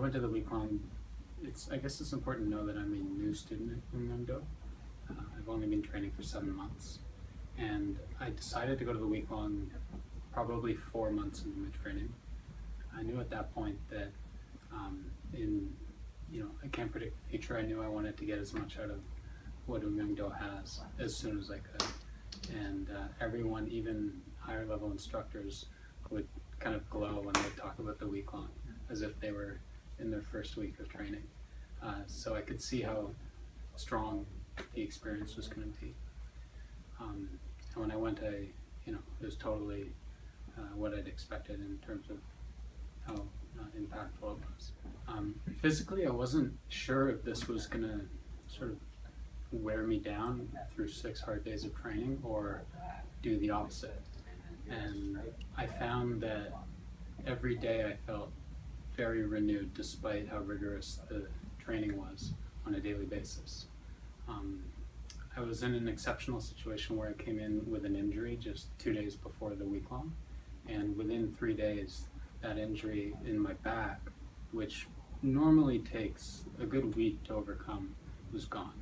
went to the Weeklong, I guess it's important to know that I'm a new student at Oom Yung Doe. I've only been training for 7 months, and I decided to go to the Weeklong probably 4 months into my training. I knew at that point that I can't predict the future. I knew I wanted to get as much out of what Oom Yung Doe has as soon as I could. And everyone, even higher level instructors, would kind of glow when they talk about the Weeklong as if they were in their first week of training. So I could see how strong the experience was going to be. And when I went, it was totally what I'd expected in terms of how impactful it was. Physically, I wasn't sure if this was going to sort of wear me down through 6 hard days of training or do the opposite. And I found that every day I felt very renewed despite how rigorous the training was on a daily basis. I was in an exceptional situation where I came in with an injury just 2 days before the Weeklong, and within 3 days that injury in my back, which normally takes a good week to overcome, was gone.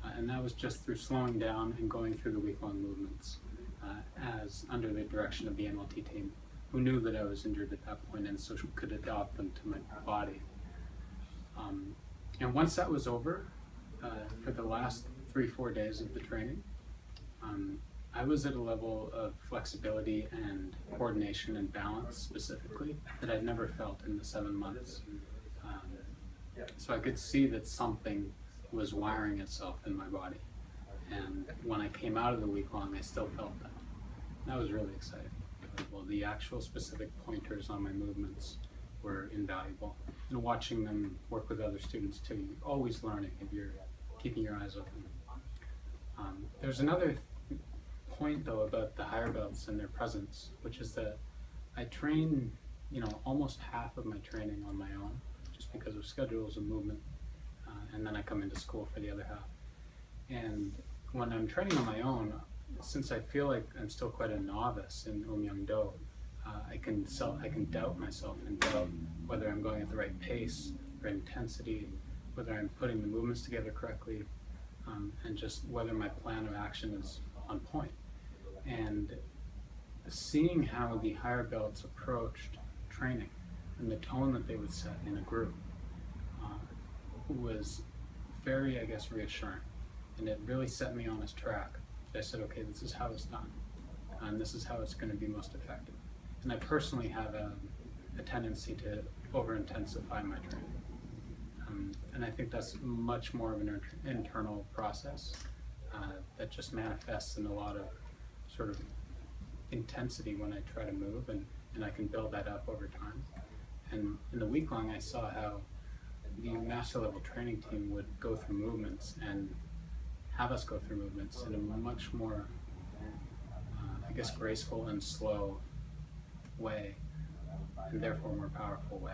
And that was just through slowing down and going through the Weeklong movements as under the direction of the MLT team, who knew that I was injured at that point and so could adopt them to my body. And once that was over, for the last 3-4 days of the training, I was at a level of flexibility and coordination and balance specifically that I'd never felt in the 7 months. So I could see that something was wiring itself in my body. And when I came out of the Weeklong, I still felt that. That was really exciting. Well, the actual specific pointers on my movements were invaluable. And watching them work with other students too, you're always learning if you're keeping your eyes open. There's another point though about the higher belts and their presence, which is that I train, almost half of my training on my own, just because of schedules and movement, and then I come into school for the other half. And when I'm training on my own, since I feel like I'm still quite a novice in Oom Yung Doe, I can doubt myself and doubt whether I'm going at the right pace or intensity, whether I'm putting the movements together correctly, and just whether my plan of action is on point. And seeing how the higher belts approached training and the tone that they would set in a group was very, reassuring. And it really set me on this track. I said, okay, this is how it's done, and this is how it's going to be most effective. And I personally have a tendency to over-intensify my training. And I think that's much more of an internal process that just manifests in a lot of sort of intensity when I try to move, and I can build that up over time. And in the Weeklong, I saw how the master level training team would go through movements and have us go through movements in a much more, graceful and slow way, and therefore more powerful way.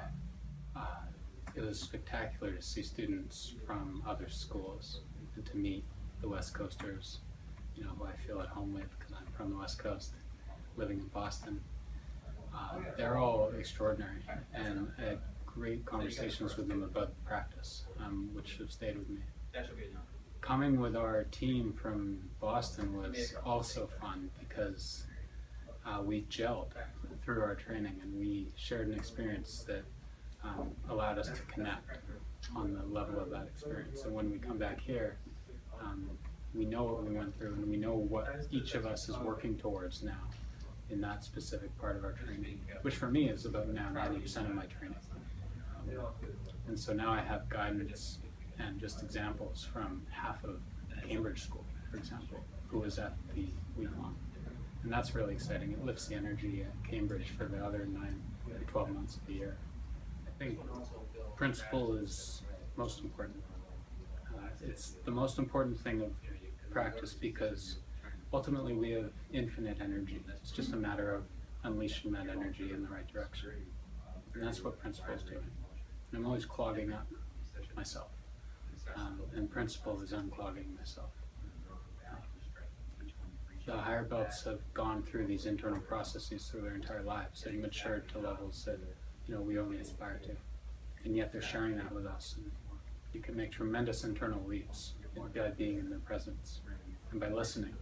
It was spectacular to see students from other schools and to meet the West Coasters, who I feel at home with because I'm from the West Coast, living in Boston. They're all extraordinary, and I had great conversations with them about practice, which have stayed with me. Coming with our team from Boston was also fun because we gelled through our training and we shared an experience that allowed us to connect on the level of that experience. And when we come back here, we know what we went through and we know what each of us is working towards now in that specific part of our training, which for me is about now 90% of my training. And so now I have guidance and just examples from half of Cambridge School, for example, who was at the Weeklong. And that's really exciting. It lifts the energy at Cambridge for the other 9 or 12 months of the year. I think principle is most important. It's the most important thing of practice because ultimately we have infinite energy. It's just a matter of unleashing that energy in the right direction. And that's what principle is doing. And I'm always clogging up myself. And principle is unclogging myself. The higher belts have gone through these internal processes through their entire lives and matured to levels that we only aspire to. and yet they're sharing that with us. And you can make tremendous internal leaps by being in their presence and by listening.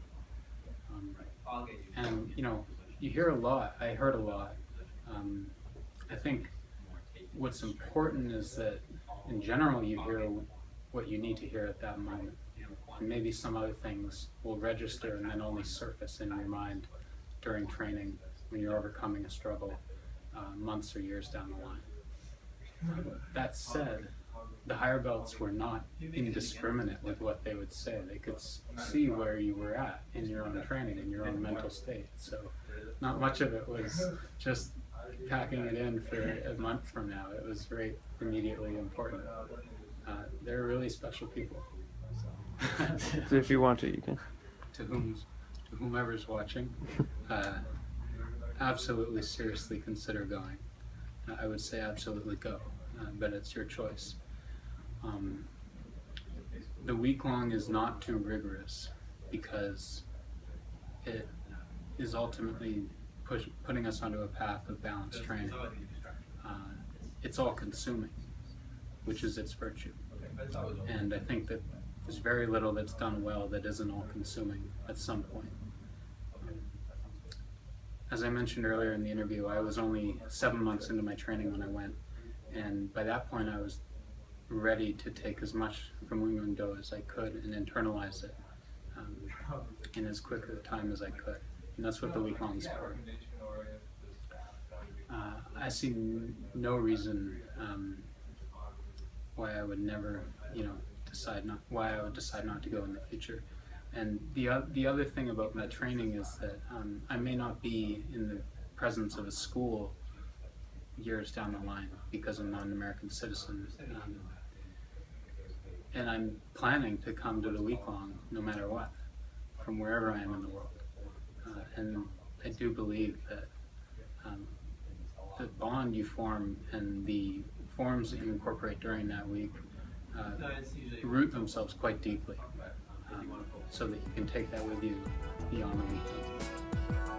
And you know, you hear a lot. I heard a lot. I think what's important is that in general you hear what you need to hear at that moment. And maybe some other things will register and then only surface in your mind during training when you're overcoming a struggle months or years down the line. That said, the higher belts were not indiscriminate with what they would say. They could see where you were at in your own training, in your own mental state. So not much of it was just packing it in for a month from now. It was very immediately important. They're really special people. So if you want to, you can. To whomever's watching, absolutely seriously consider going. I would say absolutely go, but it's your choice. The week-long is not too rigorous because it is ultimately putting us onto a path of balanced training. It's all-consuming, which is its virtue. And I think that there's very little that's done well that isn't all-consuming at some point. As I mentioned earlier in the interview, I was only 7 months into my training when I went, and by that point I was ready to take as much from Oom Yung Doe as I could and internalize it in as quick a time as I could. And that's what the week-long is for. I see no reason why I would never, decide not to go in the future. And the other thing about my training is that I may not be in the presence of a school years down the line because I'm not an American citizen. And I'm planning to come to the week-long no matter what, from wherever I am in the world. And I do believe that the bond you form and the forms that you incorporate during that week root themselves quite deeply, so that you can take that with you beyond the weekend.